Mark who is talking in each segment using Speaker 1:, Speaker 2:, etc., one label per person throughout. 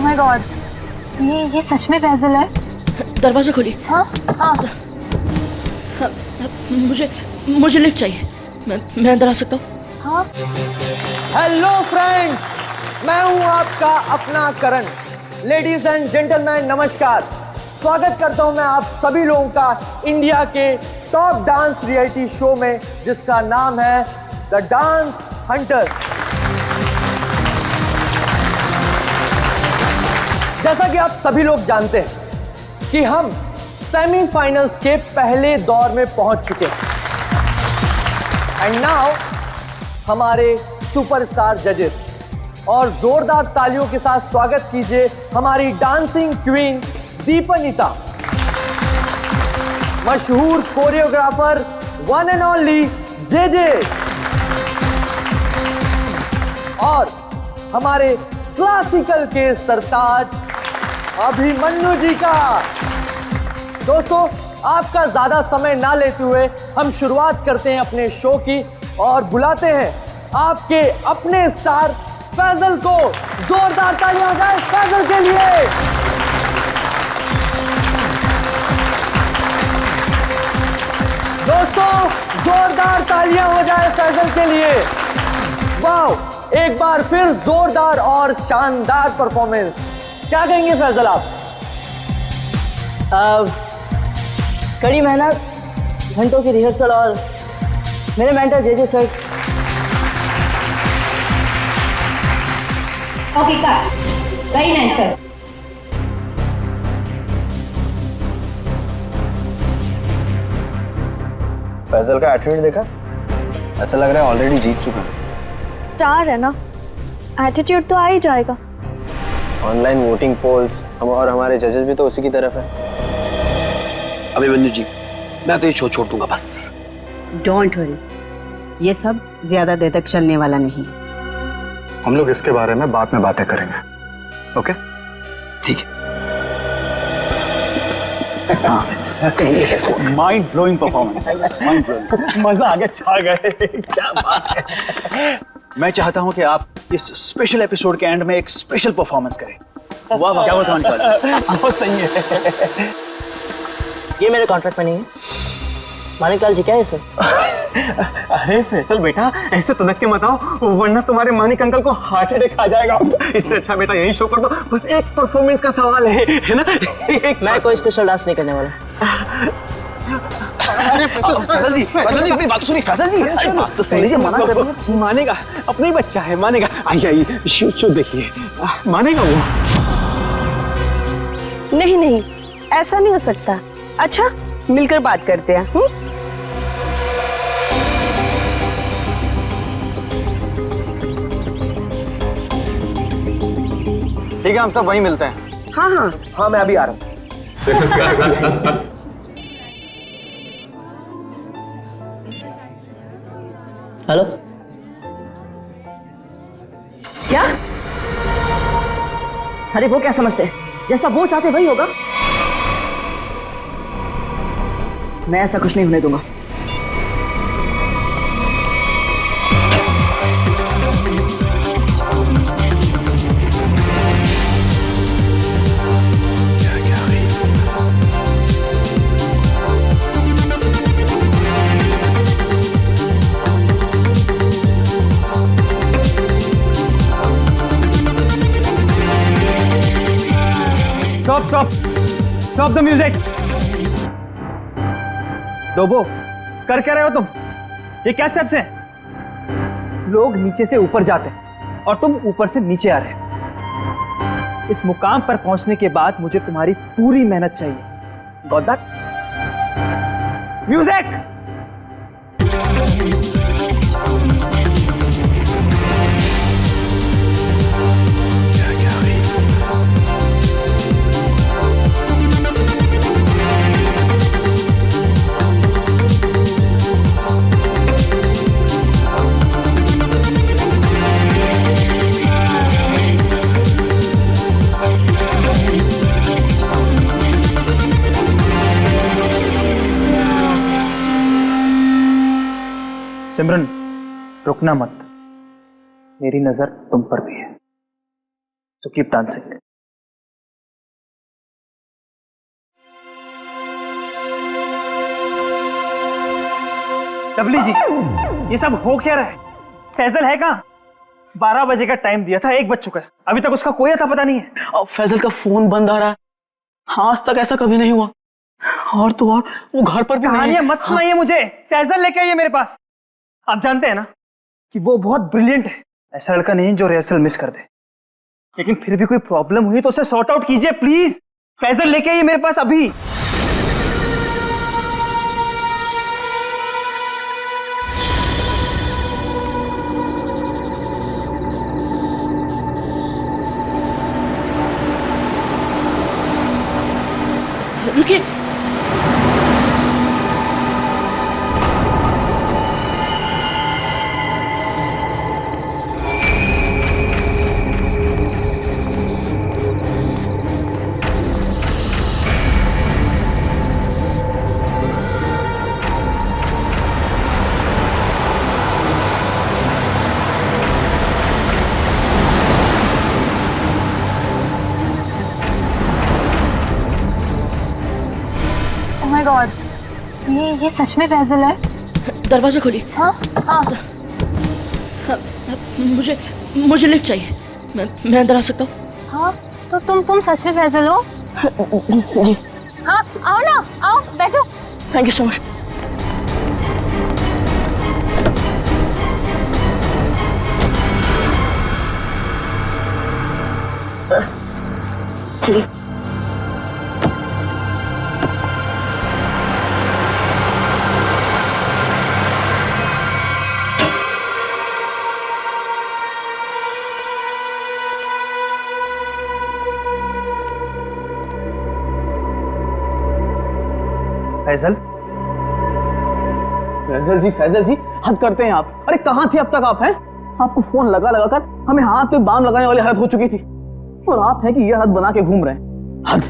Speaker 1: My God, ये सच में फैजल है?
Speaker 2: दरवाजा खोलिए।
Speaker 1: हाँ हाँ।
Speaker 2: मुझे लिफ्ट चाहिए। मैं अंदर आ सकता हूँ?
Speaker 1: हाँ।
Speaker 3: हेलो फ्रेंड्स, मैं हूं आपका अपना करण। लेडीज एंड जेंटलमैन नमस्कार। स्वागत करता हूं मैं आप सभी लोगों का इंडिया के टॉप डांस रियलिटी शो में, जिसका नाम है द डांस हंटर्स। जैसा कि आप सभी लोग जानते हैं कि हम सेमीफाइनल्स के पहले दौर में पहुंच चुके हैं। एंड नाउ हमारे सुपरस्टार जजेस, और जोरदार तालियों के साथ स्वागत कीजिए हमारी डांसिंग क्वीन दीपनीता, मशहूर choreographer one and only JJ, और हमारे क्लासिकल के सरताज अभिमन्यु जी का। दोस्तों, आपका ज्यादा समय ना लेते हुए हम शुरुआत करते हैं अपने शो की और बुलाते हैं आपके अपने स्टार फैजल को। जोरदार तालियां हो जाए फैजल के लिए। दोस्तों, जोरदार तालियां हो जाए फैजल के लिए। वाओ, एक बार फिर जोरदार और शानदार परफॉर्मेंस। क्या कहेंगे फैजल आप?
Speaker 2: कड़ी मेहनत, घंटों की रिहर्सल और मेरे mentor J J sir.
Speaker 4: Okay cut, very nice sir.
Speaker 5: Faisal का एटीट्यूड देखा? ऐसा लग रहा है ऑलरेडी जीत चुका है।
Speaker 1: स्टार है ना, एटीट्यूड तो आ ही जाएगा।
Speaker 5: ऑनलाइन वोटिंग पोल्स हम और हमारे जजेस भी तो उसी की तरफ है।
Speaker 6: अभिमन्यु जी, मैं तो ये शो छोड़ दूंगा बस।
Speaker 7: डोंट वरी, ये सब ज्यादा देर तक चलने वाला नहीं।
Speaker 8: हम लोग इसके बारे में बाद में बातें करेंगे, ओके?
Speaker 6: ठीक
Speaker 8: है। Mind blowing performance, mind blowing, मजा आ गया, छा गए। क्या बात है। मैं चाहता हूं कि आप इस स्पेशल एपिसोड के एंड में एक स्पेशल परफॉर्मेंस करें। वाह वाह, क्या बताऊं, बहुत सही है।
Speaker 2: ये मेरे कॉन्ट्रैक्ट में नहीं है। मानिक जी क्या है सर?
Speaker 8: अरे फैसल बेटा, ऐसे तनक के मत आओ, वरना तुम्हारे मानिक अंकल को हार्ट अटैक आ जाएगा। इससे अच्छा बेटा यही शो कर दो, बस एक परफॉर्मेंस का सवाल है ना?
Speaker 2: मैं कोई स्पेशल डांस नहीं करने वाला।
Speaker 6: फैजल जी अपनी बात सुनिए। फैजल जी, अरे बात तो सुनिए, मना कर रही है।
Speaker 8: मानेगा, अपना ही बच्चा है, मानेगा। आइए आइए, शो देखिए, मानेगा वो।
Speaker 7: नहीं नहीं, ऐसा नहीं हो सकता। अच्छा, मिलकर बात करते हैं।
Speaker 8: ठीक है, हम सब वहीं मिलते हैं।
Speaker 7: हाँ हाँ
Speaker 3: हाँ, मैं अभी आ रहा हूँ।
Speaker 2: हेलो, क्या? अरे वो क्या समझते हैं, जैसा वो चाहते वही होगा। मैं ऐसा कुछ नहीं होने दूंगा।
Speaker 3: Stop the music. डोबो, कर क्या रहे हो तुम? ये क्या स्टेप्स हैं? लोग नीचे से ऊपर जाते हैं और तुम ऊपर से नीचे आ रहे हो। इस मुकाम पर पहुंचने के बाद मुझे तुम्हारी पूरी मेहनत चाहिए। Got that? म्यूजिक। सिमरन, रुकना मत, मेरी नजर तुम पर भी है, सो कीप डांसिंग।
Speaker 9: लवली जी, ये सब हो क्या रहा है? फैजल है कहाँ? 12 बजे का टाइम दिया था, 1 बज चुका है, अभी तक उसका कोई अता पता नहीं है।
Speaker 2: और फैजल का फोन बंद आ रहा है, आज तक ऐसा कभी नहीं हुआ। और तो और वो घर पर भी नहीं
Speaker 9: कहानियां
Speaker 2: है।
Speaker 9: मत सुनाइए मुझे, फैजल लेके आइए मेरे पास। आप जानते हैं ना कि वो बहुत ब्रिलियंट है, ऐसा लड़का नहीं जो रिहर्सल मिस कर दे। लेकिन फिर भी कोई प्रॉब्लम हुई तो उसे सॉर्ट आउट कीजिए प्लीज। फैजल लेके आइए मेरे पास अभी।
Speaker 2: रुकिए,
Speaker 1: ओह माय गॉड, ये सच में फैजल है?
Speaker 2: दरवाजा खोलिए।
Speaker 1: हाँ हाँ।
Speaker 2: मुझे लिफ्ट चाहिए, मैं अंदर आ सकता हूँ?
Speaker 1: हाँ तो तुम सच में फैजल हो?
Speaker 2: जी।
Speaker 1: हाँ आओ ना, आओ बैठो।
Speaker 2: Thank you so much. चलिए।
Speaker 9: फैजल,
Speaker 2: फैजल जी हद करते हैं आप। अरे कहाँ थे अब तक आप? हैं आपको फोन लगा लगा कर हमें हाथ पे बाम लगाने वाली हालत हो चुकी थी, और आप हैं कि ये हालत बना के घूम रहे हैं। हद।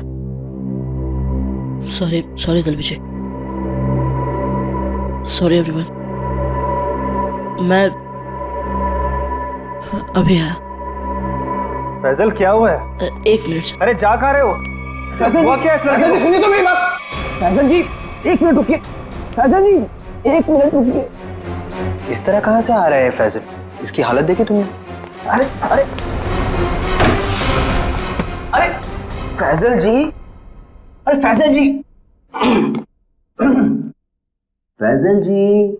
Speaker 2: सॉरी दल विजय, सॉरी एवरीवन। मैं अभी आया।
Speaker 9: फैजल क्या हुआ है?
Speaker 2: 1 मिनट।
Speaker 9: अरे जा कहाँ रहे हो? हुआ क्या इस लड़के को?
Speaker 2: सुनिए तो मेरी बात। फैजल जी 1 मिनट रुकिए। फैजल जी 1 मिनट रुकिए।
Speaker 5: इस तरह कहाँ से आ रहा है फैजल? इसकी हालत देखी तुमने?
Speaker 2: अरे अरे अरे
Speaker 5: फैजल जी,
Speaker 2: अरे फैजल जी,
Speaker 5: फैजल जी,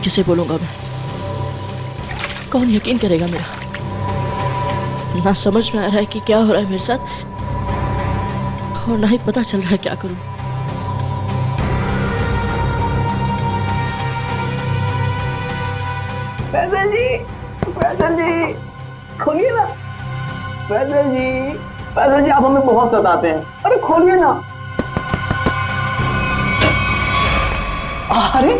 Speaker 2: किसे बोलूंगा मैं? कौन यकीन करेगा मेरा? ना समझ में आ रहा है कि क्या हो रहा है मेरे साथ, और ना ही पता चल रहा है क्या करूं। फैजल जी खोलिए ना। फैजल जी आप हमें बहुत सताते हैं। अरे खोलिए ना। अरे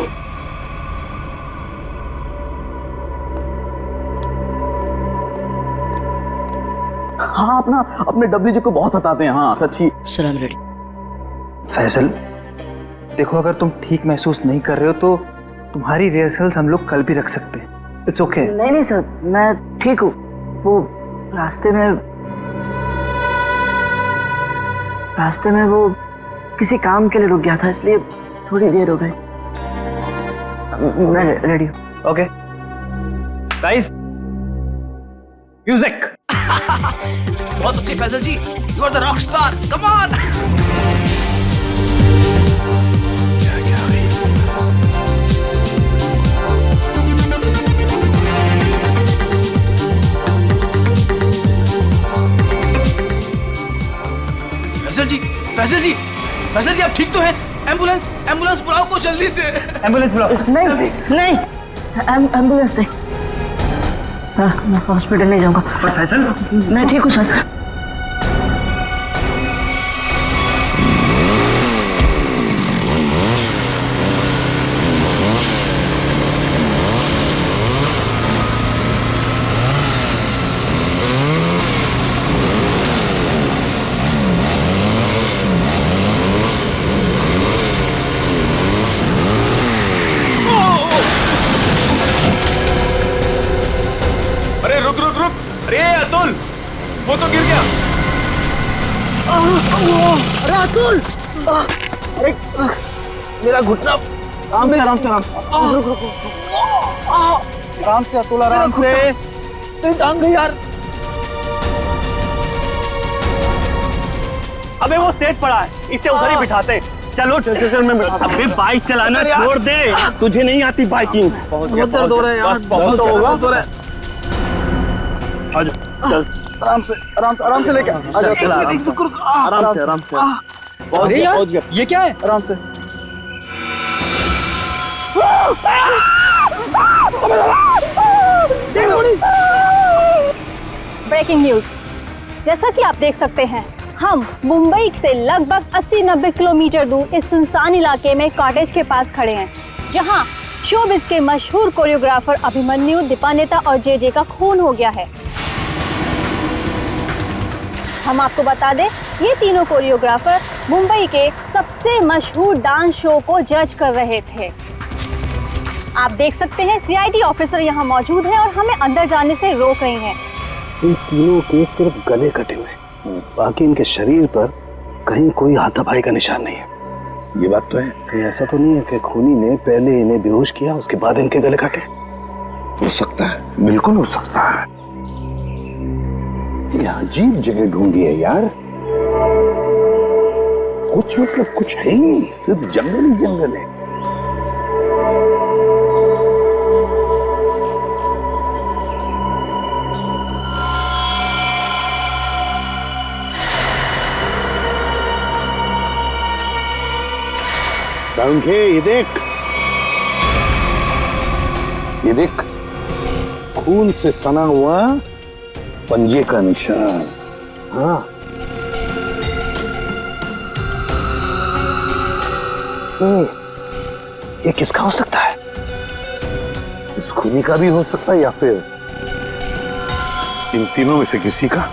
Speaker 2: हाँ, अपने डब्ल्यू जी को बहुत सताते हैं। हाँ सच्ची। सलाम रेडी।
Speaker 9: फैजल देखो, अगर तुम ठीक महसूस नहीं कर रहे हो तो तुम्हारी रिहर्सल्स हम लोग कल भी रख सकते हैं। It's okay.
Speaker 2: नहीं सर, मैं ठीक हूँ। वो रास्ते में वो किसी काम के लिए रुक गया था, इसलिए थोड़ी देर हो गई। मैं रेडी हूँ।
Speaker 9: Okay guys, music.
Speaker 6: बहुत अच्छी Faisal ji, you are the rock star, come on. Faisal ji आप ठीक तो हैं? एम्बुलेंस बुलाओ को जल्दी से।
Speaker 9: एम्बुलेंस बुलाओ।
Speaker 2: नहीं एम्बुलेंस नहीं। मैं हॉस्पिटल नहीं जाऊंगा।
Speaker 9: फैजल
Speaker 2: मैं ठीक हूँ सर।
Speaker 10: अरे अतुल, वो तो गिर गया।
Speaker 6: अरे अतुल, अरे मेरा घुटना। आराम से आराम से आराम से अतुल, आराम से। मेरी टांग गई यार।
Speaker 9: अबे वो सेट पड़ा है, इसे उधर ही बिठाते। चलो चल मैं बैठा। अबे बाइक चलाना छोड़ दे, तुझे नहीं आती बाइकिंग।
Speaker 6: बहुत दर्द हो रहा है यार।
Speaker 9: बहुत तो होगा।
Speaker 6: चल आराम से लेके आ जाओ। आराम से। बहुत गया।
Speaker 9: ये क्या है?
Speaker 6: आराम से।
Speaker 1: ब्रेकिंग न्यूज, जैसा कि आप देख सकते हैं, हम मुंबई से लगभग 80-90 किलोमीटर दूर इस सुनसान इलाके में कॉटेज के पास खड़े हैं, जहां शोबिस के मशहूर कोरियोग्राफर अभिमन्यु, दीपानेता और जे का खून हो गया है। हम आपको बता दें, ये तीनों कोरियोग्राफर मुंबई के सबसे मशहूर डांस शो को जज कर रहे थे। आप देख सकते हैं सीआईडी ऑफिसर यहाँ मौजूद हैं और हमें अंदर जाने से रोक रही हैं।
Speaker 11: इन तीनों के सिर्फ गले कटे हुए, बाकी इनके शरीर पर कहीं कोई हाथापाई का निशान नहीं है।
Speaker 10: ये बात तो है।
Speaker 11: कहीं ऐसा तो नहीं है कि खूनी ने पहले इन्हें बेहोश किया, उसके बाद इनके गले काटे?
Speaker 10: हो सकता है, बिल्कुल हो सकता है। ये अजीब जगह ढूंढी है यार। कुछ मतलब कुछ है ही नहीं, सिर्फ जंगल ही जंगल है।
Speaker 11: ये देख, खून से सना हुआ पंजे का निशान। हाँ, ये किसका हो सकता है?
Speaker 10: इस खूनी का भी हो सकता है या फिर इन तीनों में से किसी का।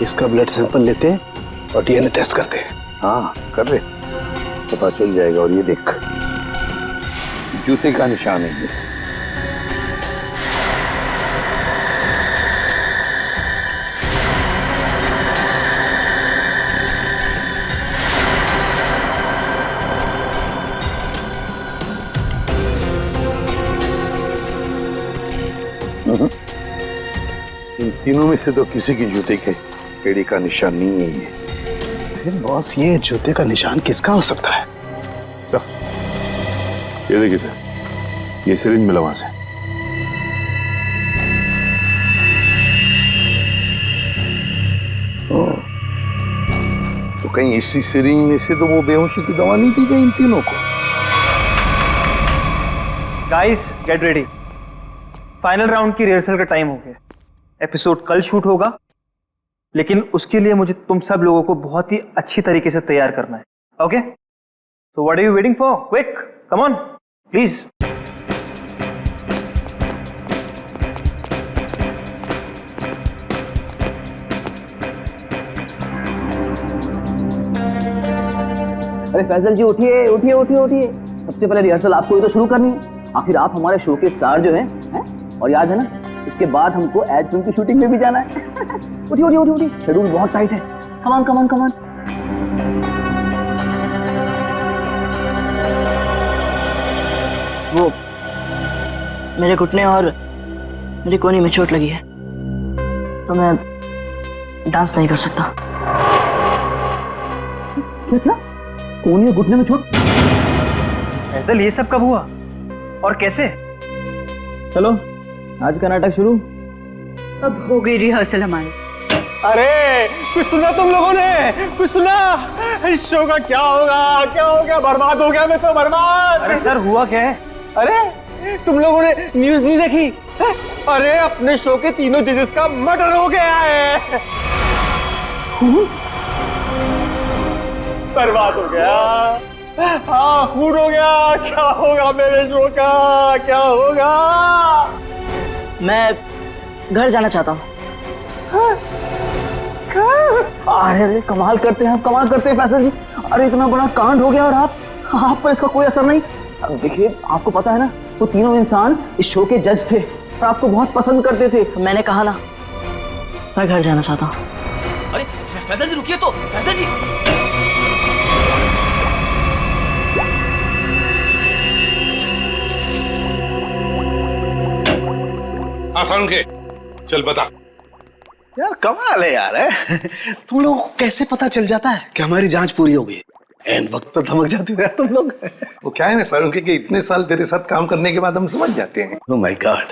Speaker 11: इसका ब्लड सैंपल लेते हैं और डीएनए टेस्ट करते हैं।
Speaker 10: हाँ कर ले, पता चल जाएगा। और ये देख, जूते का निशान है। इन तीनों में से तो किसी की जूते के एड़ी का निशान नहीं है।
Speaker 11: फिर बॉस, ये जूते का निशान किसका हो सकता है?
Speaker 10: सर, ये देखिए सर, ये सिरिंज मिला वहां से। तो कहीं इसी सिरिंज में से तो वो बेहोशी की दवा नहीं दी गई इन तीनों को?
Speaker 9: Guys get ready, final round की रिहर्सल का टाइम हो गया। एपिसोड कल शूट होगा, लेकिन उसके लिए मुझे तुम सब लोगों को बहुत ही अच्छी तरीके से तैयार करना है। Okay, so what are you waiting for? Quick, come on, please.
Speaker 3: अरे फैजल जी उठिए उठिए उठिए उठिए, सबसे पहले रिहर्सल आपको ही तो शुरू करनी है। आखिर आप हमारे शो के स्टार जो हैं, और याद है ना, इसके बाद हमको एड फिल्म की शूटिंग में भी जाना है। उठिए उठिए उठिए उठिए, शेड्यूल बहुत टाइट है। Come on come on come on.
Speaker 2: वो मेरे घुटने और मेरी कोहनी में चोट लगी है, तो मैं डांस नहीं कर सकता।
Speaker 3: क्या? कोहनी और घुटने में चोट?
Speaker 9: फैजल, ये सब कब हुआ और कैसे? चलो आज का नाटक शुरू।
Speaker 7: अब हो गई रिहर्सल हमारी।
Speaker 9: अरे कुछ सुना तुम लोगों ने? कुछ सुना? इस शो का क्या होगा? क्या हो गया? बर्बाद हो गया मैं तो, बर्बाद। अरे सर, हुआ क्या है? अरे तुम लोगों ने न्यूज़ नहीं देखी? अरे अपने शो के तीनों जजेस का मर्डर हो गया है। बर्बाद हो गया। हाँ, खून हो गया। क्या होगा मेरे शो का? क्या होगा?
Speaker 2: मैं घर जाना चाहता हूँ।
Speaker 3: अरे कमाल करते हैं आप, कमाल करते हैं फैसल जी। अरे इतना बड़ा कांड हो गया और आप पर इसका कोई असर नहीं। देखिए, आपको पता है ना, वो तीनों इंसान इस शो के जज थे।
Speaker 9: और आपको बहुत पसंद करते थे।
Speaker 2: मैंने कहा ना, मैं घर जाना चाहता हूँ।
Speaker 6: अरे फैजल जी रुकिए तो, फैजल जी।
Speaker 10: आसान के चल बता।
Speaker 11: यार कमाल है यार, है तुम लोगों को कैसे पता चल जाता है कि हमारी जांच पूरी हो गई? एन वक्त पर धमक जाती हो यार तुम लोग।
Speaker 10: वो क्या है ना सालुंके कि इतने साल तेरे साथ काम करने के बाद हम समझ जाते हैं।
Speaker 11: Oh my God.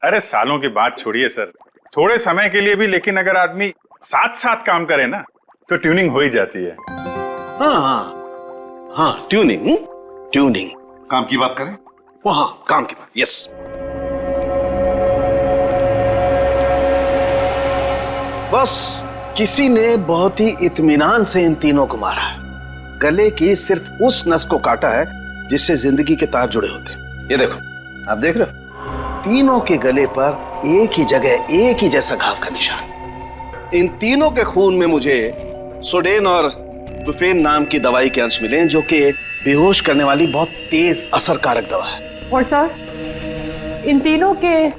Speaker 12: अरे सालों की बात छोड़िए सर, थोड़े समय के लिए भी, लेकिन अगर आदमी साथ साथ काम करे ना तो ट्यूनिंग हो ही जाती है।
Speaker 11: हाँ ट्यूनिंग, ट्यूनिंग।
Speaker 10: काम की बात करें?
Speaker 11: वो हाँ काम की बात, यस। बस किसी ने बहुत ही इत्मीनान से इन तीनों को मारा है। गले की सिर्फ उस नस को काटा है जिससे जिंदगी के तार जुड़े होते हैं। ये देखो, आप देख रहे हो, तीनों के गले पर एक ही जगह एक ही जैसा घाव का निशान। इन तीनों के खून में मुझे सोडेन और बुफेन नाम की दवाई के अंश मिले, जो कि बेहोश करने वाली बहुत तेज असरकारक दवा है।
Speaker 13: और सर, इन तीनों के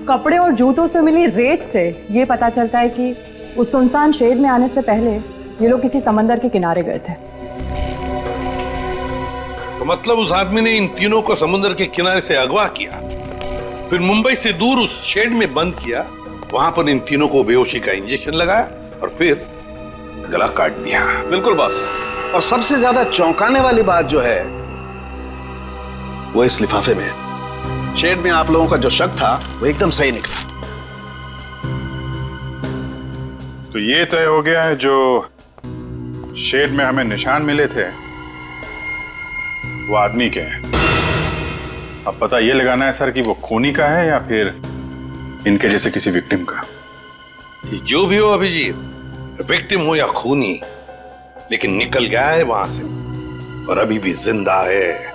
Speaker 13: कपड़े और जूतों से मिली रेत से ये पता चलता है कि उस सुनसान शेड में आने से पहले ये लोग किसी समंदर के किनारे गए थे।
Speaker 10: तो मतलब उस आदमी ने इन तीनों को समुद्र के किनारे से अगवा किया, फिर मुंबई से दूर उस शेड में बंद किया, वहां पर इन तीनों को बेहोशी का इंजेक्शन लगाया और फिर गला काट दिया।
Speaker 11: बिल्कुल बॉस। और सबसे ज्यादा चौंकाने वाली बात जो है वो इस लिफाफे में है। शेड में आप लोगों का जो शक था वो एकदम सही निकला।
Speaker 12: तो ये तय हो गया है, जो शेड में हमें निशान मिले थे वो आदमी के हैं। अब पता ये लगाना है सर कि वो खूनी का है या फिर इनके जैसे किसी विक्टिम का।
Speaker 10: जो भी हो अभिजीत, विक्टिम हो या खूनी, लेकिन निकल गया है वहां से और अभी भी जिंदा है।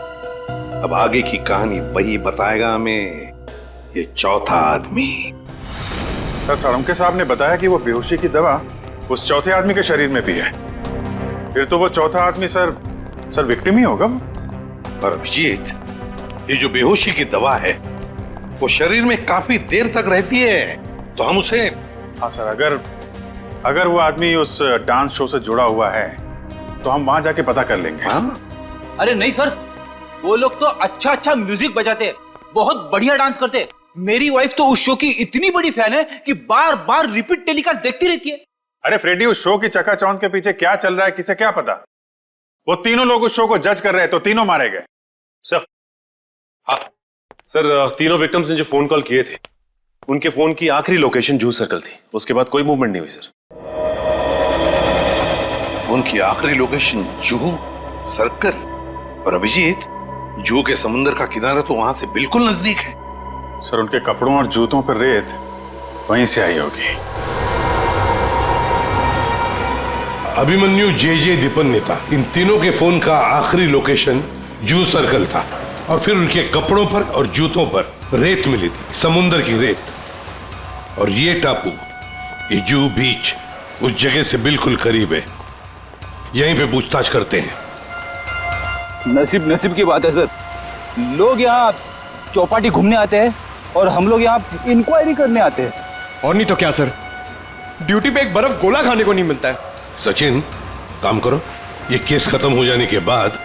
Speaker 10: अब आगे की कहानी वही बताएगा हमें, ये चौथा आदमी।
Speaker 12: सर सालुंके साहब ने बताया कि वो बेहोशी की दवा उस चौथे आदमी के शरीर में भी है। फिर तो वो चौथा आदमी सर विक्टिम ही होगा।
Speaker 10: और अभिजीत, ये जो बेहोशी की दवा है वो शरीर में काफी देर तक रहती है, तो हम उसे।
Speaker 12: हाँ सर, अगर वो आदमी उस डांस शो से जुड़ा हुआ है तो हम वहां जाके पता कर लेंगे।
Speaker 10: हाँ?
Speaker 6: अरे नहीं सर, वो लोग तो अच्छा म्यूजिक बजाते, बहुत बढ़िया डांस करते। मेरी वाइफ तो उस शो की इतनी बड़ी फैन है कि बार बार रिपीट टेलीकास्ट देखती रहती है।
Speaker 12: अरे फ्रेडी, उस शो की चकाचौंध के पीछे क्या चल रहा है किसे क्या पता। वो तीनों लोग उस शो को जज कर रहे हैं तो तीनों मारे गए।
Speaker 14: सर, हाँ सर, तीनों विक्टिम्स ने जो फोन कॉल किए थे उनके फोन की आखिरी लोकेशन जूह सर्कल थी। उसके बाद कोई मूवमेंट नहीं हुई सर।
Speaker 10: फोन की आखिरी लोकेशन जूह सर्कल? और अभिजीत, जूह के समुद्र का किनारा तो वहां से बिल्कुल नजदीक है।
Speaker 12: सर उनके कपड़ों और जूतों पर रेत वहीं से आई होगी।
Speaker 10: अभिमन्यु जे दीपन नेता, इन तीनों के फोन का आखिरी लोकेशन जूह सर्कल था और फिर उनके कपड़ों पर और जूतों पर रेत मिली थी, समुद्र की रेत। और ये टापू, ये जूह बीच, उस जगह से बिल्कुल करीब है। यहीं पे पूछताछ करते हैं।
Speaker 9: नसीब की बात है सर, लोग यहाँ चौपाटी घूमने आते हैं और हम लोग यहाँ इंक्वायरी करने आते हैं।
Speaker 15: और नहीं तो क्या सर, ड्यूटी पे एक बर्फ गोला खाने को नहीं मिलता है।
Speaker 10: सचिन, काम करो, ये केस खत्म हो जाने के बाद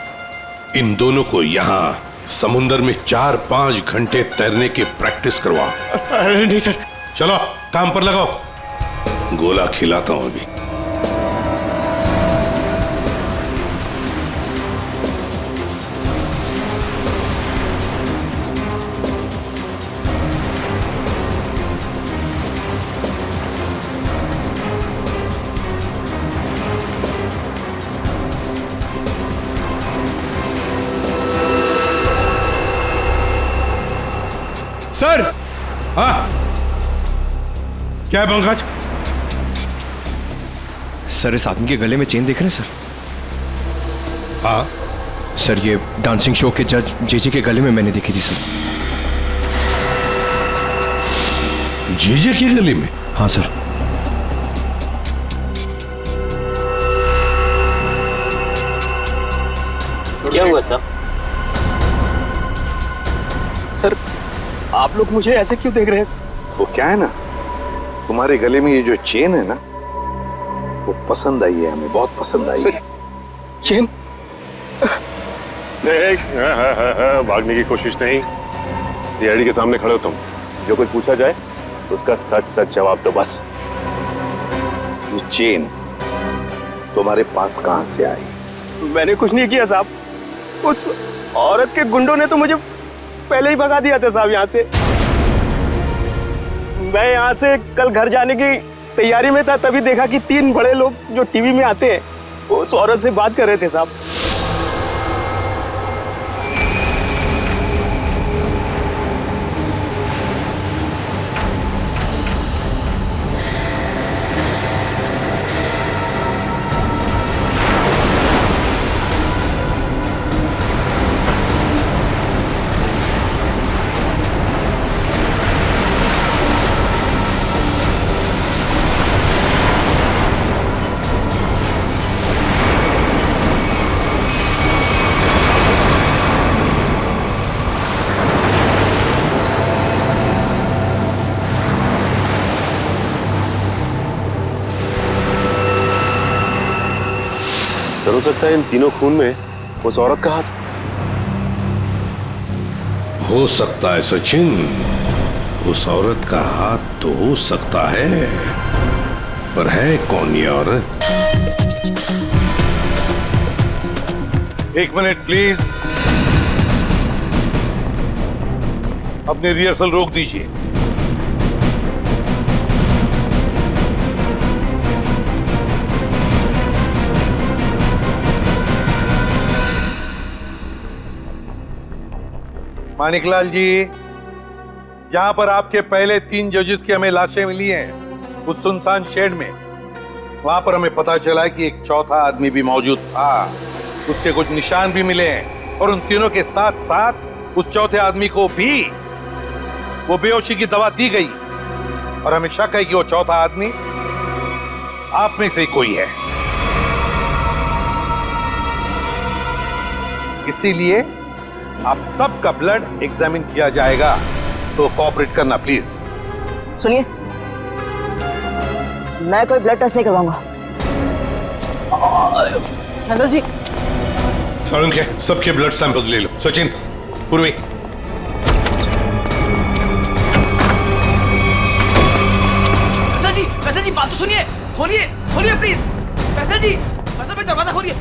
Speaker 10: इन दोनों को यहाँ समुंदर में 4-5 घंटे तैरने की प्रैक्टिस करवाओ।
Speaker 15: अरे नहीं सर।
Speaker 10: चलो काम पर लगाओ, गोला खिलाता हूं अभी।
Speaker 15: सर।
Speaker 10: हाँ, क्या है पंकज?
Speaker 15: सर, इस आदमी के गले में चेन देख रहे हैं सर?
Speaker 10: हाँ
Speaker 15: सर, ये डांसिंग शो के जज जेजे के गले में मैंने देखी थी सर।
Speaker 10: जेजे के गले में?
Speaker 15: हाँ सर।
Speaker 9: क्या हुआ साहब? सर,
Speaker 15: आप लोग मुझे ऐसे क्यों देख रहे हैं?
Speaker 10: वो क्या है ना, तुम्हारे गले में ये जो चेन है ना, वो पसंद आई है हमें, बहुत पसंद आई है।
Speaker 15: चेन? भागने की कोशिश नहीं, सीआईडी के सामने खड़े हो तुम। जो कुछ पूछा जाए उसका सच सच जवाब दो बस।
Speaker 10: ये चेन तुम्हारे पास कहां से आई?
Speaker 15: मैंने कुछ नहीं किया साहब, उस औरत के गुंडों ने तो मुझे पहले ही भगा दिया था साहब यहाँ से। मैं यहाँ से कल घर जाने की तैयारी में था, तभी देखा कि 3 बड़े लोग जो टीवी में आते हैं वो उस औरत से बात कर रहे थे साहब।
Speaker 14: सर, हो सकता है इन तीनों खून में उस औरत का हाथ।
Speaker 10: हो सकता है सचिन, उस औरत का हाथ तो हो सकता है, पर है कौन ये औरत? 1 मिनट प्लीज, अपनी रिहर्सल रोक दीजिए। मानिकलाल जी, जहां पर आपके पहले 3 जजेस की हमें लाशें मिली हैं, उस सुनसान शेड में, वहां पर हमें पता चला कि एक चौथा आदमी भी मौजूद था। उसके कुछ निशान भी मिले हैं और उन तीनों के साथ साथ उस चौथे आदमी को भी वो बेहोशी की दवा दी गई और हमें शक है कि वो चौथा आदमी आप में से कोई है। इसीलिए आप सबका ब्लड एग्जामिन किया जाएगा, तो कोऑपरेट करना प्लीज।
Speaker 2: सुनिए, मैं कोई ब्लड टेस्ट नहीं करवाऊंगा। फैजल जी,
Speaker 10: सारुण के सबके ब्लड सैंपल ले लो। सचिन, पूर्वी।
Speaker 6: फैसल जी बात तो सुनिए, खोलिए खोलिए प्लीज। फैसल जी, फैसल भाई दरवाजा खोलिए।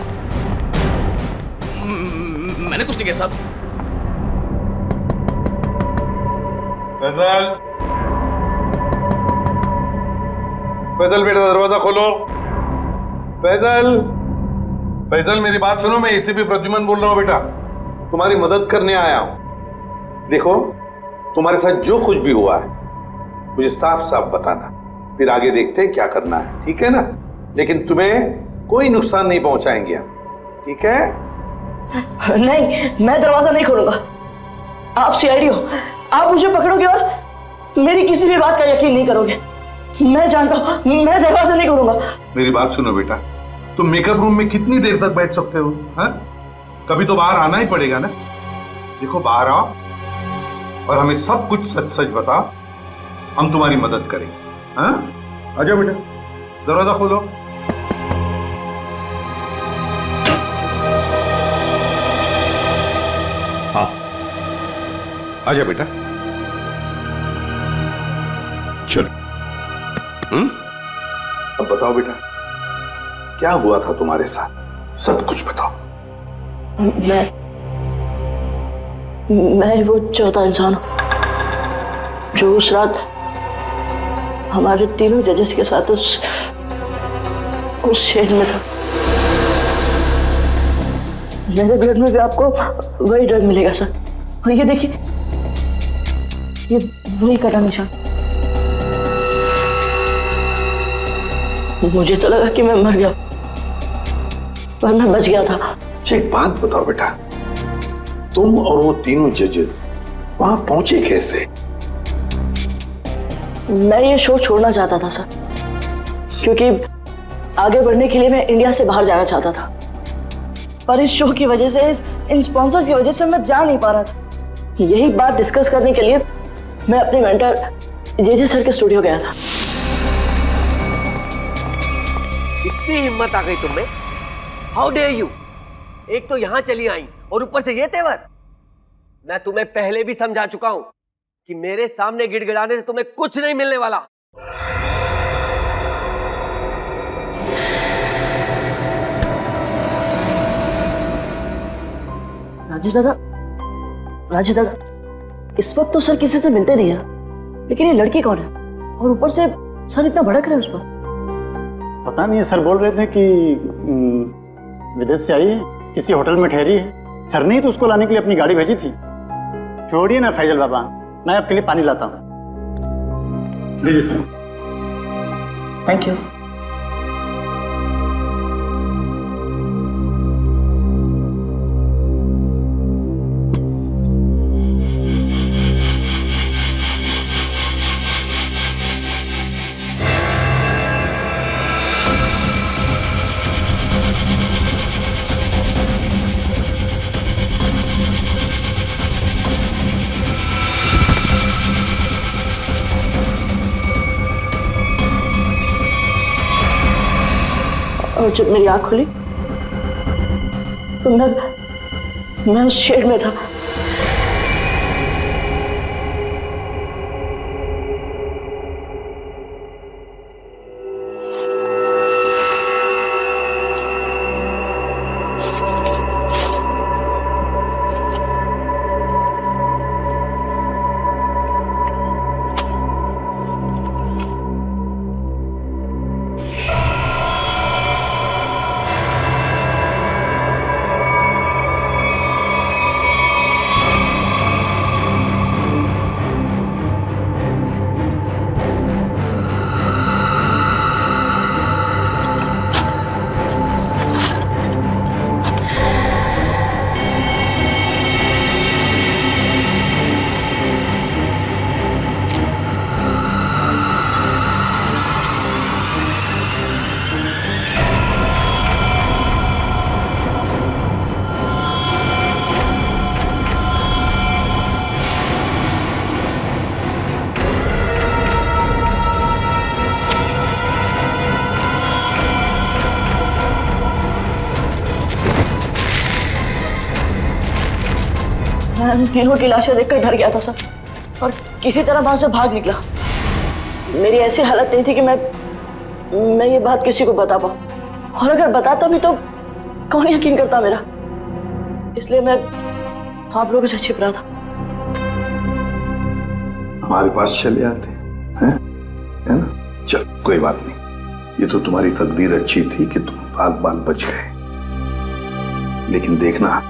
Speaker 6: मैंने कुछ नहीं किया साहब।
Speaker 10: फैजल, फैजल बेटा दरवाजा खोलो। फैजल, फैजल मेरी बात सुनो, मैं एसीपी प्रद्युमन बोल रहा हूं बेटा, तुम्हारी मदद करने आया हूं। देखो, तुम्हारे साथ जो कुछ भी हुआ है मुझे साफ साफ बताना, फिर आगे देखते हैं क्या करना है, ठीक है ना? लेकिन तुम्हें कोई नुकसान नहीं पहुंचाएंगे हम, ठीक है?
Speaker 2: नहीं, मैं दरवाजा नहीं खोलूंगा। आप सीआईडी हो, आप मुझे पकड़ोगे और मेरी किसी भी बात का यकीन नहीं करोगे। मैं जानता हूं, मैं दरवाजा नहीं खोलूंगा।
Speaker 10: मेरी बात सुनो बेटा, तुम मेकअप रूम में कितनी देर तक बैठ सकते हो? हाँ? कभी तो बाहर आना ही पड़ेगा ना। देखो, बाहर आओ और हमें सब कुछ सच सच बताओ, हम तुम्हारी मदद करेंगे। हाँ? आ जाओ बेटा, दरवाजा खोलो। हाँ, आ जाओ बेटा, चलो। अब बताओ बेटा, क्या हुआ था तुम्हारे साथ? सब कुछ बताओ।
Speaker 2: मैं वो चौथा इंसान हूं जो उस रात हमारे तीनों जजेस के साथ उस शेड में था। मेरे ब्लड में भी आपको वही ड्रग मिलेगा सर। और ये देखिए, ये वही कटा निशान। मुझे तो लगा कि मैं मर गया, पर मैं बच गया था।
Speaker 10: एक बात बताओ बेटा, तुम और वो तीनों जजेस वहां पहुंचे कैसे?
Speaker 2: मैं ये शो छोड़ना चाहता था सर, क्योंकि आगे बढ़ने के लिए मैं इंडिया से बाहर जाना चाहता था, पर इस शो की वजह से, इन स्पॉन्सर्स की वजह से मैं जा नहीं पा रहा था। यही बात डिस्कस करने के लिए मैं अपने मेंटर जेजे सर के स्टूडियो गया था।
Speaker 3: इतनी हिम्मत आ गई तुम्हें? How dare you! एक तो यहां चली आई और ऊपर से ये तेवर। मैं तुम्हें पहले भी समझा चुका हूं कि मेरे सामने गिड़गिड़ाने से तुम्हें कुछ नहीं मिलने वाला।
Speaker 2: राजेश दादा, इस वक्त तो सर किसी से मिलते नहीं है, लेकिन ये लड़की कौन है? और ऊपर से सर इतना भड़क रहे हैं उस पर।
Speaker 16: पता नहीं, सर बोल रहे थे कि विदेश से आई है, किसी होटल में ठहरी है। सर ने तो उसको लाने के लिए अपनी गाड़ी भेजी थी। छोड़िए ना फैजल बाबा, मैं आपके लिए पानी लाता हूँ। लीजिए सर।
Speaker 2: Thank you. और जब मेरी आंख खुली तो मैं उस शेड में था। मैं तीनों की लाशें देखकर डर गया था सर, और किसी तरह वहां से भाग निकला। मेरी ऐसी हालत नहीं थी कि मैं ये बात किसी को बता पाऊं, और अगर बताता भी तो कौन यकीन करता मेरा। इसलिए मैं आप लोगों से छिप रहा था।
Speaker 11: हमारे पास चले आते हैं, है ना? चल कोई बात नहीं, ये तो तुम्हारी तकदीर अच्छी थी कि तुम बाल बाल बच गए। लेकिन देखना,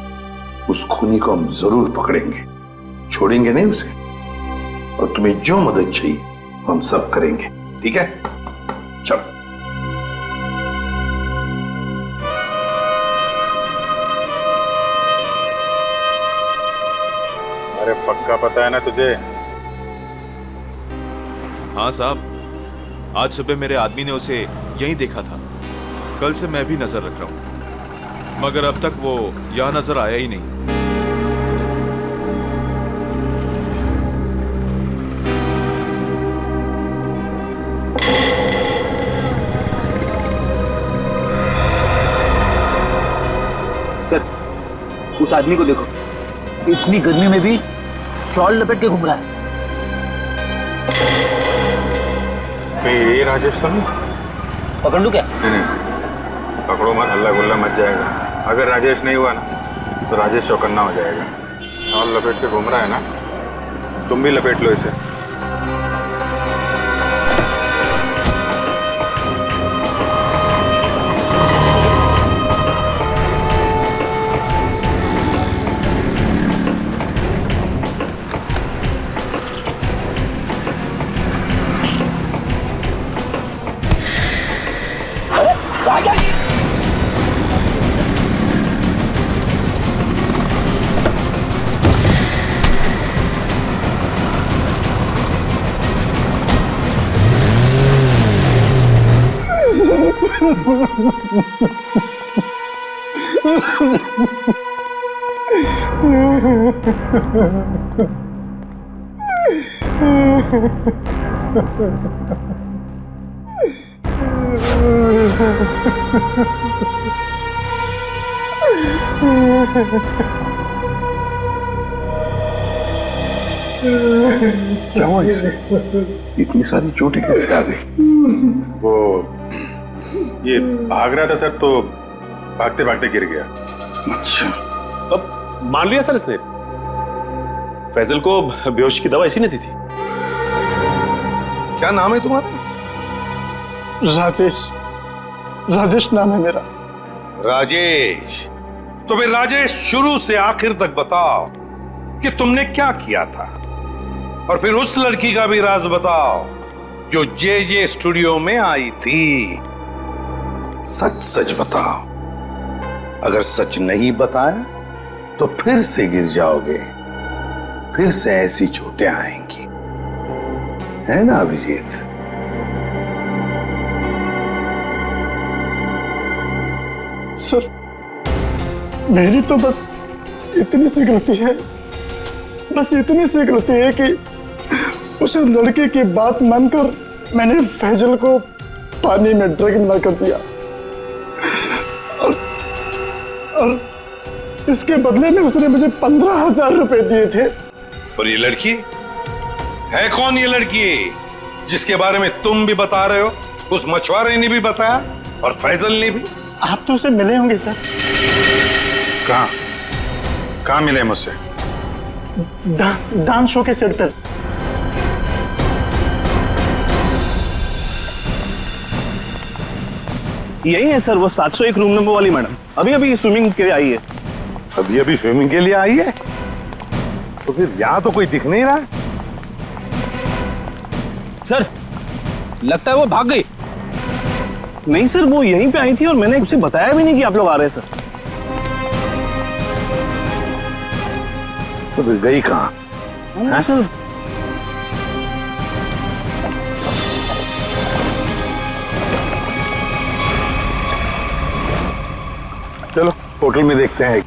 Speaker 11: उस खूनी को हम जरूर पकड़ेंगे, छोड़ेंगे नहीं उसे। और तुम्हें जो मदद चाहिए हम सब करेंगे, ठीक है? चलो।
Speaker 12: अरे पक्का पता है ना तुझे?
Speaker 17: हाँ साहब, आज सुबह मेरे आदमी ने उसे यहीं देखा था। कल से मैं भी नजर रख रहा हूं, मगर अब तक वो यहां नजर आया ही नहीं।
Speaker 9: सर, उस आदमी को देखो, इतनी गर्मी में भी शॉल लपेट के घूम रहा है।
Speaker 12: ये राजेश तो नहीं?
Speaker 6: पकड़ लूं क्या?
Speaker 12: नहीं, पकड़ो मत, हल्ला गुल्ला मच जाएगा। अगर राजेश नहीं हुआ ना तो राजेश चौकन्ना हो जाएगा। शॉल लपेट के घूम रहा है ना, तुम भी लपेट लो इसे।
Speaker 11: क्या हुआ इसे? इतनी सारी चोटें कैसे आ गई?
Speaker 12: वो ये भाग रहा था सर, तो भागते भागते गिर गया।
Speaker 11: अच्छा,
Speaker 14: अब मान लिया सर इसने। फैजल को बेहोशी की दवा इसी ने दी थी।
Speaker 11: क्या नाम है तुम्हारा?
Speaker 16: राजेश। राजेश नाम है मेरा।
Speaker 10: राजेश? तो फिर राजेश शुरू से आखिर तक बताओ कि तुमने क्या किया था, और फिर उस लड़की का भी राज बताओ जो जे स्टूडियो में आई थी। सच सच बताओ। अगर सच नहीं बताया तो फिर से गिर जाओगे, फिर से ऐसी चोटें आएंगी, है ना अभिजीत?
Speaker 16: सर, मेरी तो बस इतनी सी गलती है, बस इतनी सी गलती है कि उस लड़के की बात मानकर मैंने फैजल को पानी में ड्रग मिला कर दिया, और इसके बदले में उसने मुझे 15,000 रुपए दिए थे।
Speaker 10: और ये लड़की है कौन? ये लड़की जिसके बारे में तुम भी बता रहे हो, उस मछुआरे ने भी बताया और फैजल ने भी।
Speaker 16: आप तो उसे मिले होंगे सर।
Speaker 12: कहाँ मिले मुझसे?
Speaker 16: डांस शो के सेट पर।
Speaker 8: यही है सर, वो 701 रूम नंबर वाली मैडम। अभी अभी स्विमिंग के लिए आई है।
Speaker 10: अभी अभी स्विमिंग के लिए आई है? तो फिर यहां तो कोई दिख नहीं रहा।
Speaker 8: सर, लगता है वो भाग गई। नहीं सर, वो यहीं पे आई थी और मैंने उसे बताया भी नहीं कि आप लोग आ रहे हैं सर।
Speaker 10: तो फिर गई कहां?
Speaker 8: सर,
Speaker 10: चलो होटल में देखते हैं।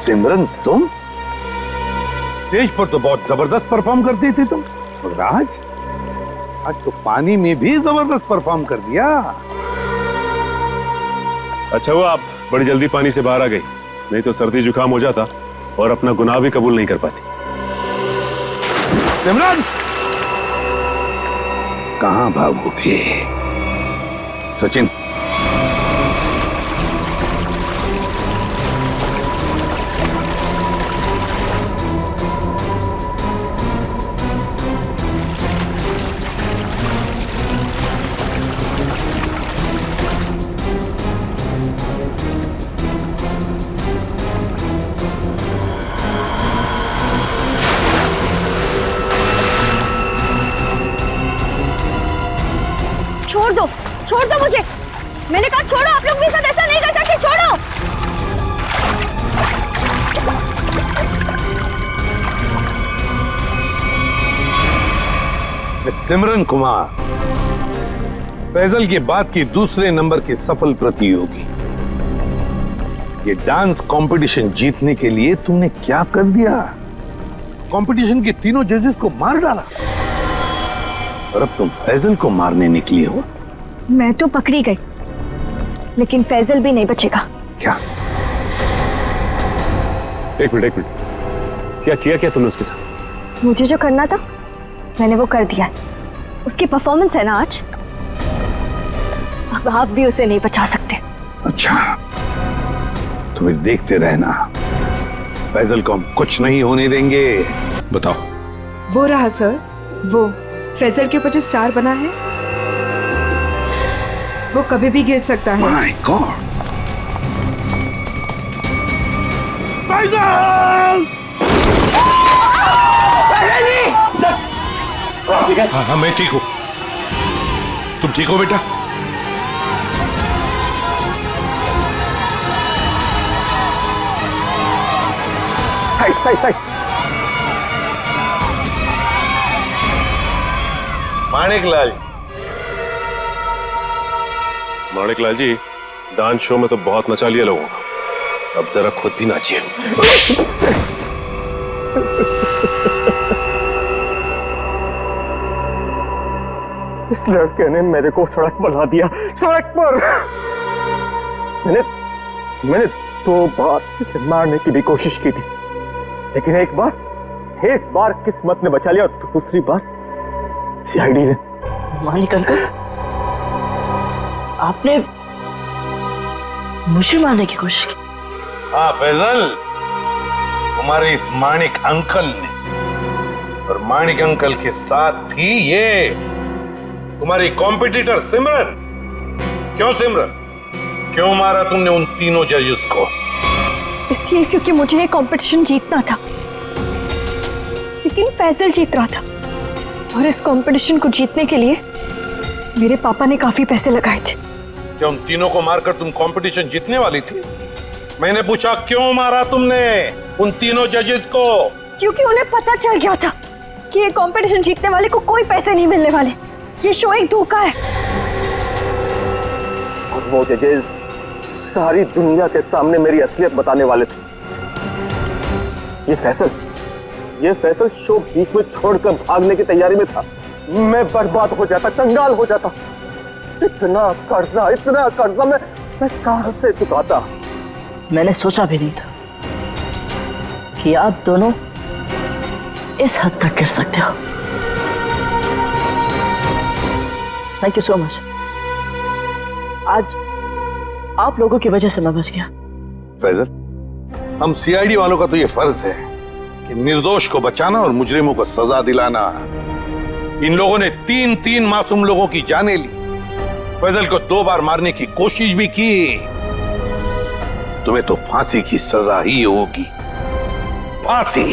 Speaker 10: सिमरन, तुम स्टेज पर तो बहुत जबरदस्त परफॉर्म करती थी तुम, मगर आज तो पानी में भी जबरदस्त परफॉर्म कर दिया।
Speaker 14: अच्छा हुआ आप बड़ी जल्दी पानी से बाहर आ गई, नहीं तो सर्दी जुकाम हो जाता और अपना गुनाह भी कबूल नहीं कर पाती।
Speaker 10: सिमरन, कहां भागोगे? सचिन,
Speaker 1: छोड़ दो मुझे। मैंने कहा छोड़ो, आप लोग मेरे साथ ऐसा नहीं कर सकते, छोड़ो।
Speaker 10: सिमरन कुमार, फैजल की बात की दूसरे नंबर की सफल प्रतियोगी। ये डांस कंपटीशन जीतने के लिए तुमने क्या कर दिया? कंपटीशन के तीनों जजेस को मार डाला और अब तुम फैजल को मारने निकली हो।
Speaker 1: मैं तो पकड़ी गई, लेकिन फैजल भी नहीं बचेगा।
Speaker 10: क्या?
Speaker 14: एक मिनट, क्या किया तुमने उसके साथ?
Speaker 1: मुझे जो करना था मैंने वो कर दिया। उसकी परफॉर्मेंस है ना आज, अब आप भी उसे नहीं बचा सकते।
Speaker 10: अच्छा, तुम्हें देखते रहना, फैजल को हम कुछ नहीं होने देंगे। बताओ।
Speaker 7: वो रहा सर, वो फैजल के ऊपर जो स्टार बना है, वो कभी भी गिर सकता है।
Speaker 10: My god! फैजल! हाँ हाँ मैं ठीक हूँ। तुम ठीक हो बेटा?
Speaker 3: Side side side.
Speaker 14: Maniklal ji, dance show में तो बहुत नचा लिया लोगों को, अब जरा खुद भी नाचिए।
Speaker 9: इस लड़के ने मेरे को सड़क बना दिया, सड़क पर। मैंने 2 बार इसे मारने की भी कोशिश की थी, लेकिन एक बार किस्मत ने बचा लिया, और दूसरी बार सीआईडी ने।
Speaker 2: मानिक अंकल, आपने मुझे मारने की कोशिश की?
Speaker 10: हाँ फैजल, तुम्हारे इस माणिक अंकल ने, और माणिक अंकल के साथ थी ये तुम्हारी कॉम्पिटिटर सिमरन। क्यों सिमरन, क्यों मारा तुमने उन तीनों जजेस को?
Speaker 1: इसलिए क्योंकि मुझे ये कंपटीशन जीतना था, लेकिन फैजल जीत रहा था, और इस कंपटीशन को जीतने के लिए मेरे पापा ने काफी पैसे लगाए थे।
Speaker 10: क्या उन तीनों को मारकर तुम कंपटीशन जीतने वाली थी? मैंने पूछा क्यों मारा तुमने उन तीनों जजेस को?
Speaker 1: क्योंकि उन्हें पता चल गया था कि ये कंपटीशन जीतने वाले को कोई पैसे नहीं मिलने वाले, ये शो एक धोखा है।
Speaker 3: और वो जजेस सारी दुनिया के सामने मेरी असलियत बताने वाले थे। ये फैसल शो बीच में छोड़कर भागने की तैयारी में था। मैं बर्बाद हो जाता, कंगाल हो जाता। इतना कर्जा मैं कहां से चुकाता?
Speaker 2: मैंने सोचा भी नहीं था कि आप दोनों इस हद तक गिर सकते हो। Thank you so much. आज आप लोगों की वजह से मैं बच गया।
Speaker 10: फैजल, हम सीआईडी वालों का तो ये फर्ज है कि निर्दोष को बचाना और मुजरिमों को सजा दिलाना। इन लोगों ने 3 मासूम लोगों की जानें ली, फैजल को 2 बार मारने की कोशिश भी की। तुम्हें तो फांसी की सजा ही होगी, फांसी।